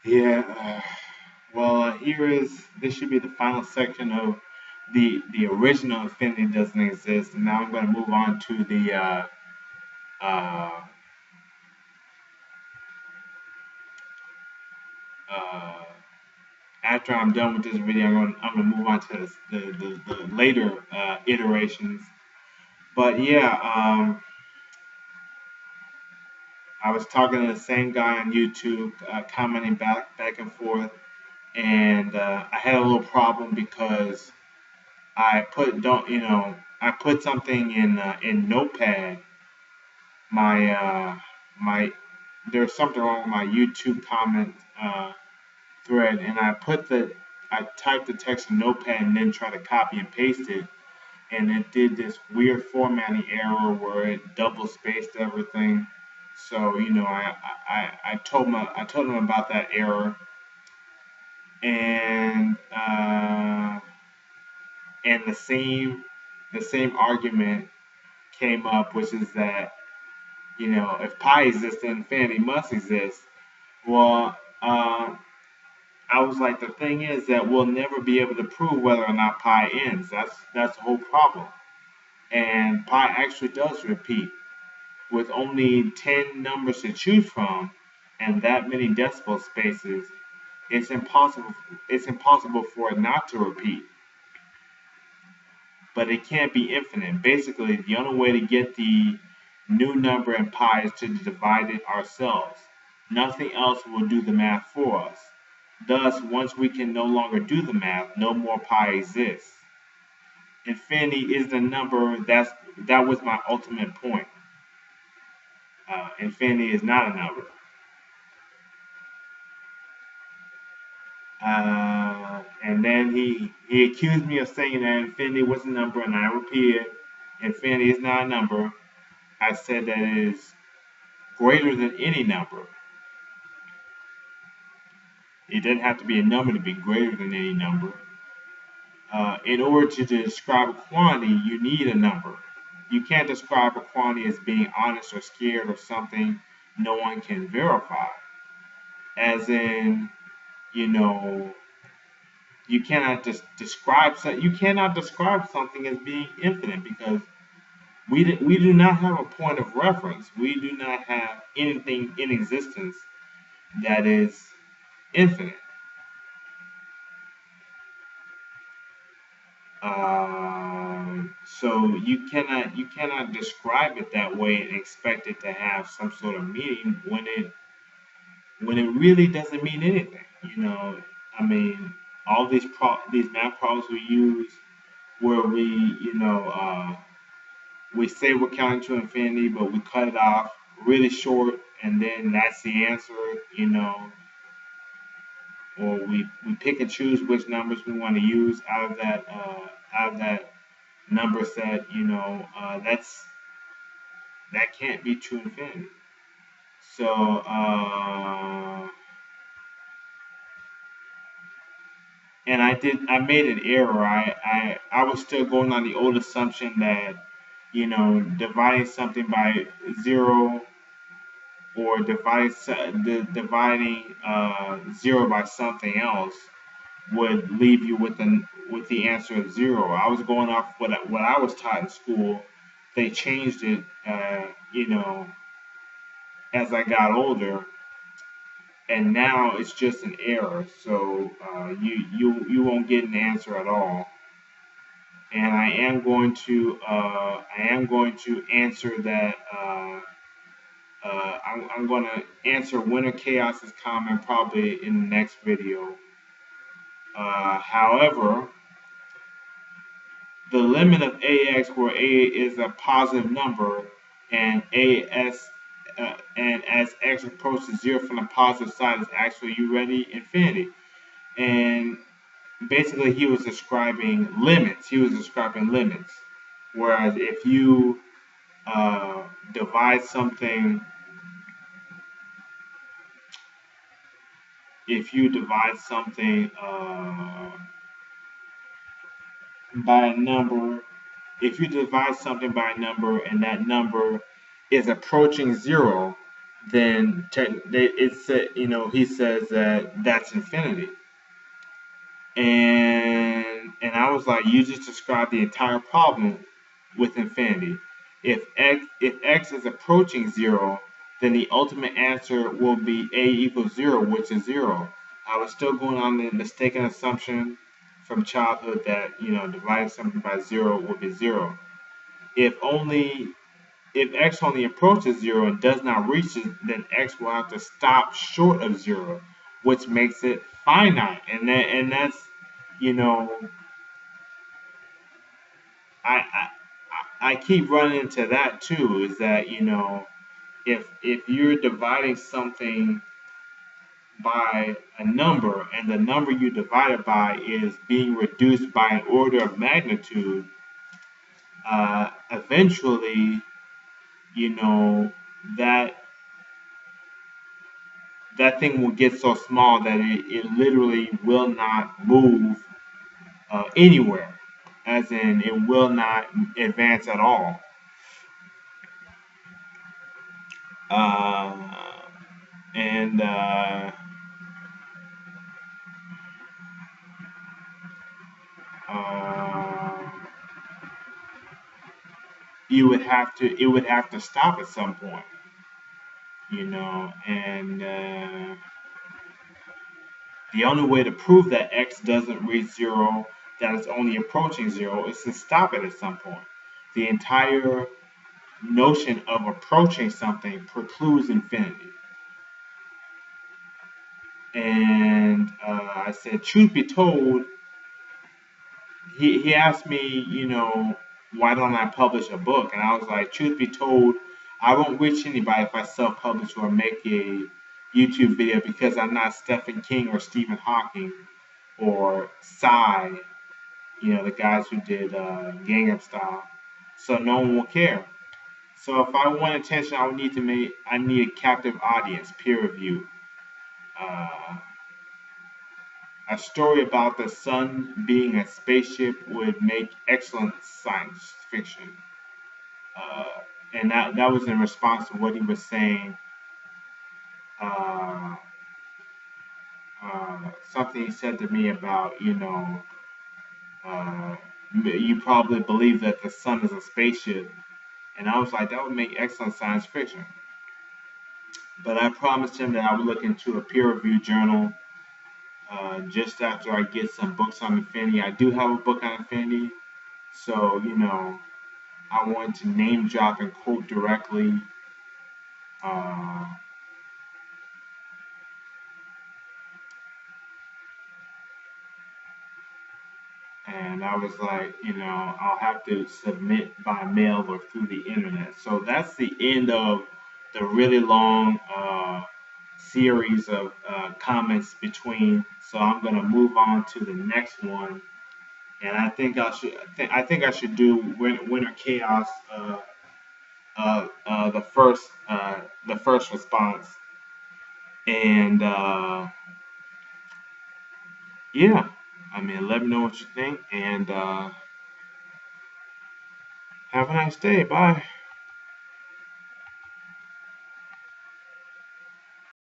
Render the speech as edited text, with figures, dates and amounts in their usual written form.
Yeah. Well, here is this should be the final section of the original Infinity doesn't exist, and now I'm going to move on to the uh, uh, after I'm done with this video, I'm gonna move on to the later iterations. But yeah, I was talking to the same guy on YouTube, commenting back and forth, and I had a little problem because I put something in Notepad. My there's something wrong with my YouTube comment thread, and I typed the text in Notepad and then try to copy and paste it, and it did this weird formatting error where it double spaced everything. So I told him about that error, and the same argument came up, which is that if pi exists, then infinity must exist. Well, I was like, the thing is that we'll never be able to prove whether or not pi ends. That's the whole problem. And pi actually does repeat with only 10 numbers to choose from and that many decimal spaces. It's impossible. It's impossible for it not to repeat. But it can't be infinite. Basically, the only way to get the new number in pi is to divide it ourselves. Nothing else will do the math for us. Thus, once we can no longer do the math, no more pi exists. Infinity is the number. That was my ultimate point. Infinity is not a number. And then he accused me of saying that infinity was a number, and I repeated, infinity is not a number. I said that it is greater than any number. It doesn't have to be a number to be greater than any number. In order to describe a quantity, you need a number. You can't describe a quantity as being honest or scared or something no one can verify. As in, you know, you cannot describe something as being infinite because we do not have a point of reference. We do not have anything in existence that is infinite. So you cannot describe it that way and expect it to have some sort of meaning when it really doesn't mean anything. I mean, all these math problems we use where we say we're counting to infinity, but we cut it off really short, and then that's the answer. Or we pick and choose which numbers we want to use out of that number set. That can't be true infinity. So and I made an error. I was still going on the old assumption that dividing something by zero or dividing zero by something else would leave you with the answer of zero. I was going off what I was taught in school. They changed it, as I got older, and now it's just an error. So you won't get an answer at all. And I am going to answer that. I'm going to answer Winter Chaos's comment probably in the next video. However, the limit of ax where a is a positive number and and as x approaches zero from the positive side is actually, you ready, infinity. And basically he was describing limits. Whereas uh, divide something if you divide something by a number if you divide something by a number and that number is approaching zero, then he says that that's infinity. And I was like, you just described the entire problem with infinity. If x is approaching zero, then the ultimate answer will be a equals zero, which is zero. I was still going on the mistaken assumption from childhood that dividing something by zero would be zero. If only if x only approaches zero and does not reach it, then x will have to stop short of zero, which makes it finite. And that's you know I, I I keep running into that too. Is that if you're dividing something by a number and the number you divide it by is being reduced by an order of magnitude, eventually you know that that thing will get so small that it literally will not move anywhere, as in it will not advance at all. Uh, and uh, it would have to stop at some point, and the only way to prove that x doesn't reach zero, that it's only approaching zero, is to stop it at some point. The entire notion of approaching something precludes infinity. And I said, truth be told, he asked me, why don't I publish a book? And I was like, truth be told, I won't reach anybody if I self publish or make a YouTube video, because I'm not Stephen King or Stephen Hawking or Psy, the guys who did Gangnam Style. So no one will care. So if I want attention, I need a captive audience, peer review. Uh, a story about the sun being a spaceship would make excellent science fiction. Uh, and that was in response to what he was saying. Uh, Something he said to me about, uh, you probably believe that the sun is a spaceship. And I was like, that would make excellent science fiction. But I promised him that I would look into a peer reviewed journal just after I get some books on Infinity. I do have a book on Infinity. So, I want to name drop and quote directly. Uh, and I was like, I'll have to submit by mail or through the internet. So that's the end of the really long series of comments between. So I'm gonna move on to the next one, and I think I should do Winter Chaos, the first response, and yeah, I mean, let me know what you think, and have a nice day. Bye.